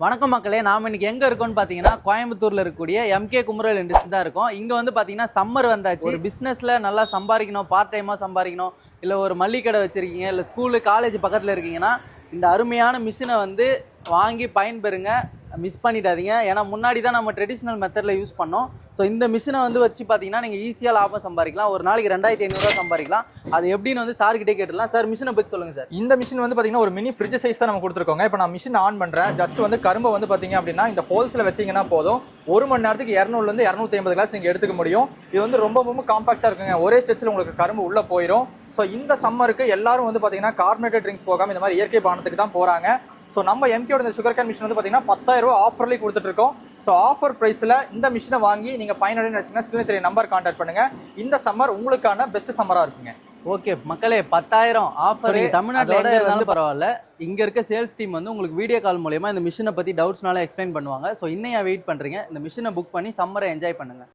வணக்கம் மக்களே, நாம் இன்னைக்கு எங்க இருக்கோம்னு பாத்தீங்கன்னா கோயம்புத்தூர்ல இருக்கக்கூடிய எம்கே குமரல் இண்டஸ்ட்ரி தான் இருக்கும். இங்க வந்து பாத்தீங்கன்னா சம்மர் வந்தாச்சு. ஒரு பிசினஸ்ல நல்லா சம்பாதிக்கணும், பார்ட் டைமா சம்பாதிக்கணும், இல்ல ஒரு மளிகை கடை வச்சிருக்கீங்க, இல்ல ஸ்கூலு காலேஜ் பக்கத்துல இருக்கீங்கன்னா இந்த அருமையான மிஷினை வந்து வாங்கி பயன்பெறுங்க. மிஸ் பண்ணிடாதீங்க. ஏன்னா முன்னாடி தான் நம்ம ட்ரெடிஷ்னல் மெத்தடில் யூஸ் பண்ணோம். ஸோ இந்த மிஷினை வந்து வச்சு பார்த்தீங்கன்னா நீங்கள் ஈஸியாக லாபம் சம்பாதிக்கலாம். ஒரு நாளைக்கு 2500 சம்பாதிக்கலாம். அது எப்படின்னு வந்து சார்கிட்டே கேட்டுடலாம். சார் மிஷினை பற்றி சொல்லுங்கள் சார். இந்த மிஷின் வந்து பார்த்தீங்கன்னா ஒரு மினி ஃப்ரிட்ஜ் சைஸ் தான் நம்ம கொடுத்துருக்கோங்க. இப்போ நான் மிஷின் ஆன் பண்ணுறேன். ஜஸ்ட் வந்து கரும்பை வந்து பார்த்தீங்க அப்படின்னா இந்த ஹோல்ஸில் வச்சிங்கன்னா போதும், 1 மணி நேரத்துக்கு 200லேருந்து 250 கிளாஸ் நீங்கள் எடுத்துக்க முடியும். இது வந்து ரொம்ப காம்பாக்டாக இருக்குங்க. ஒரே ஸ்ட்ரெச்சில் உங்களுக்கு கரும்பு உள்ளே போயிடும். ஸோ இந்த சம்மருக்கு எல்லாரும் வந்து பார்த்தீங்கன்னா கார்பனேட்டட் ட்ரிங்க்ஸ் போகாமல் இந்த மாதிரி இயற்கை பானத்துக்கு தான் போகிறாங்க. ஸோ நம்ம எம்கேயோட இந்த சுகர் கேன் மிஷின் வந்து பார்த்தீங்கன்னா 10,000 ரூபா ஆஃபர்லேயே கொடுத்துட்ருக்கோம். ஸோ ஆஃபர் ப்ரைஸில் இந்த மிஷினை வாங்கி நீங்கள் பயனடைன்னு வச்சிங்கன்னா ஸ்க்ரீன் தெரிய நம்பர் கான்டாக்ட் பண்ணுங்கள். இந்த சம்மர் உங்களுக்கான பெஸ்ட் சம்மராக இருக்குங்க. ஓகே மக்களே, 10,000 ஆஃபர் தமிழ்நாட்டோட இருந்தாலும் பரவாயில்ல. இங்க இருக்க சேல்ஸ் டீம் வந்து உங்களுக்கு வீடியோ கால் மூலமா இந்த மிஷினை பத்தி டவுட்ஸ்னால எக்ஸ்பிளைன் பண்ணுவாங்க. ஸோ இன்னையா வெயிட் பண்றீங்க? இந்த மிஷினை புக் பண்ணி சம்மரை என்ஜாய் பண்ணுங்க.